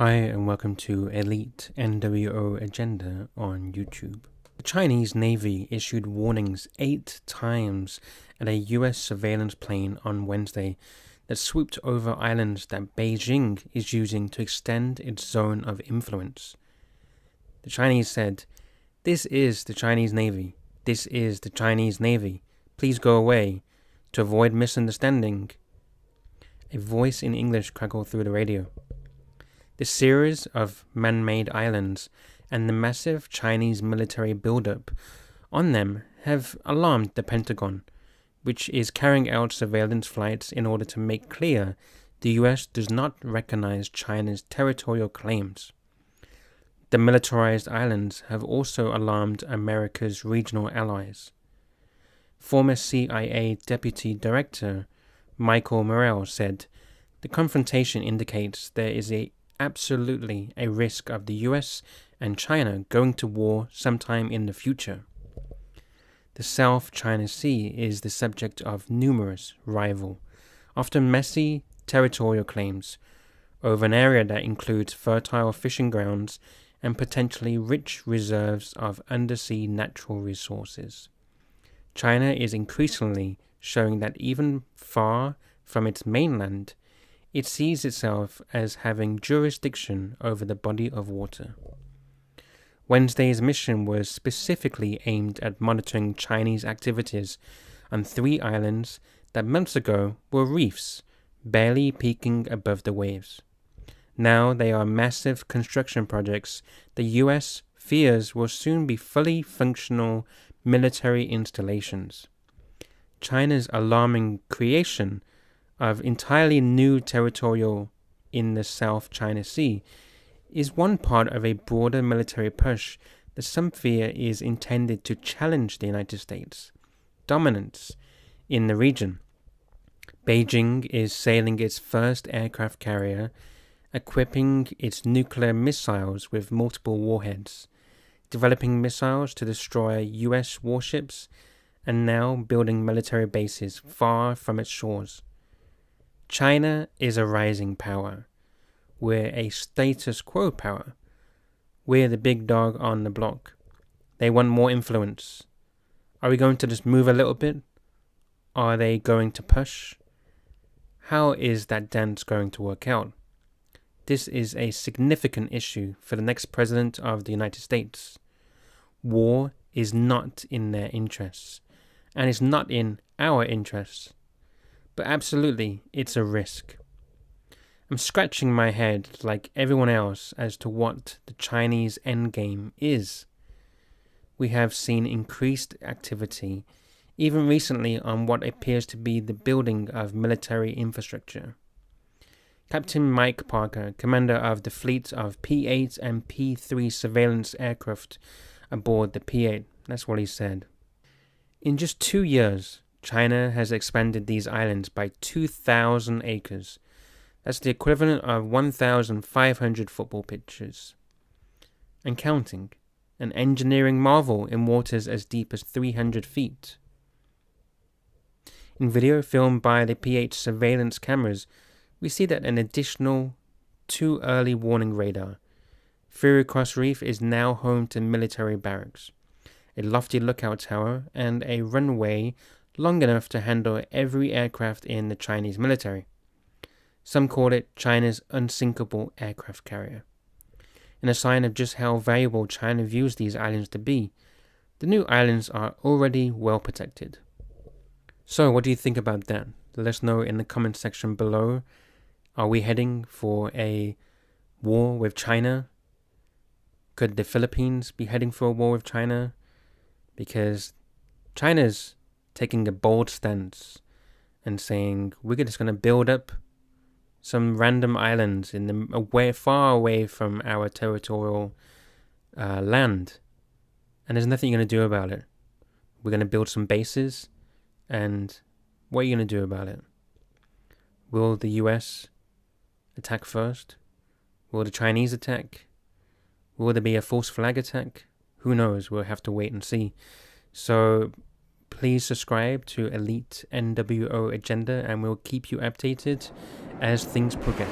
Hi and welcome to Elite NWO Agenda on YouTube. The Chinese Navy issued warnings 8 times at a US surveillance plane on Wednesday that swooped over islands that Beijing is using to extend its zone of influence. The Chinese said, "This is the Chinese Navy. This is the Chinese Navy. Please go away." To avoid misunderstanding, a voice in English crackled through the radio. The series of man-made islands and the massive Chinese military buildup on them have alarmed the Pentagon, which is carrying out surveillance flights in order to make clear the US does not recognize China's territorial claims. The militarized islands have also alarmed America's regional allies. Former CIA Deputy Director Michael Morrell said, "The confrontation indicates there is absolutely a risk of the US and China going to war sometime in the future." The South China Sea is the subject of numerous rival, often messy territorial claims over an area that includes fertile fishing grounds and potentially rich reserves of undersea natural resources. China is increasingly showing that even far from its mainland, it sees itself as having jurisdiction over the body of water. Wednesday's mission was specifically aimed at monitoring Chinese activities on 3 islands that months ago were reefs, barely peeking above the waves. Now they are massive construction projects the US fears will soon be fully functional military installations. China's alarming creation of entirely new territorial in the South China Sea is one part of a broader military push that some fear is intended to challenge the United States' dominance in the region. Beijing is sailing its first aircraft carrier, equipping its nuclear missiles with multiple warheads, developing missiles to destroy US warships, and now building military bases far from its shores. China is a rising power. We're a status quo power. We're the big dog on the block. They want more influence. Are we going to just move a little bit? Are they going to push? How is that dance going to work out? This is a significant issue for the next president of the United States. War is not in their interests, and it's not in our interests. But absolutely, it's a risk. I'm scratching my head like everyone else as to what the Chinese endgame is. We have seen increased activity, even recently, on what appears to be the building of military infrastructure. Captain Mike Parker, commander of the fleet of P-8 and P-3 surveillance aircraft aboard the P-8, that's what he said. In just 2 years, China has expanded these islands by 2,000 acres. That's the equivalent of 1,500 football pitches. And counting. An engineering marvel in waters as deep as 300 feet. In video filmed by the P-8 surveillance cameras, we see that an additional too early warning radar. Fury Cross Reef is now home to military barracks, a lofty lookout tower, and a runway long enough to handle every aircraft in the Chinese military. Some call it China's unsinkable aircraft carrier. In a sign of just how valuable China views these islands to be, the new islands are already well protected. So what do you think about that? Let us know in the comment section below. Are we heading for a war with China? Could the Philippines be heading for a war with China? Because China's taking a bold stance and saying we're just going to build up some random islands in the far away from our territorial land, and there's nothing you're going to do about it. We're going to build some bases, and what are you going to do about it? Will the US attack first? Will the Chinese attack? Will there be a false flag attack? Who knows? We'll have to wait and see. So please subscribe to Elite NWO Agenda, and we'll keep you updated as things progress.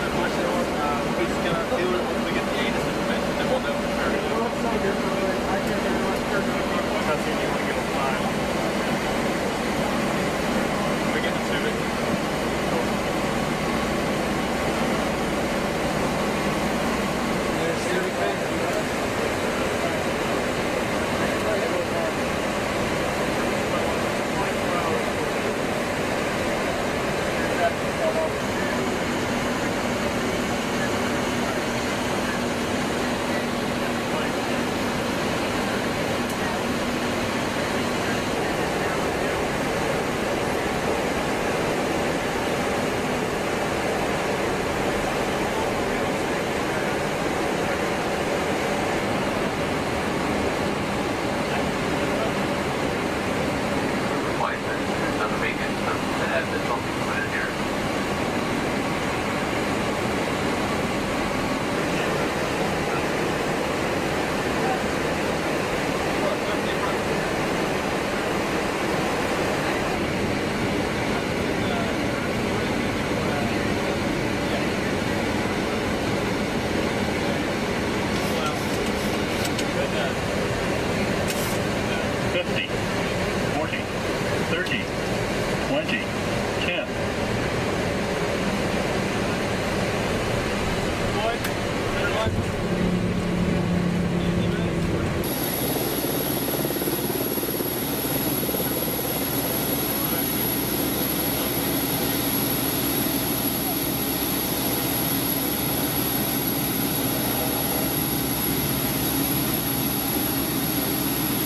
Watch it.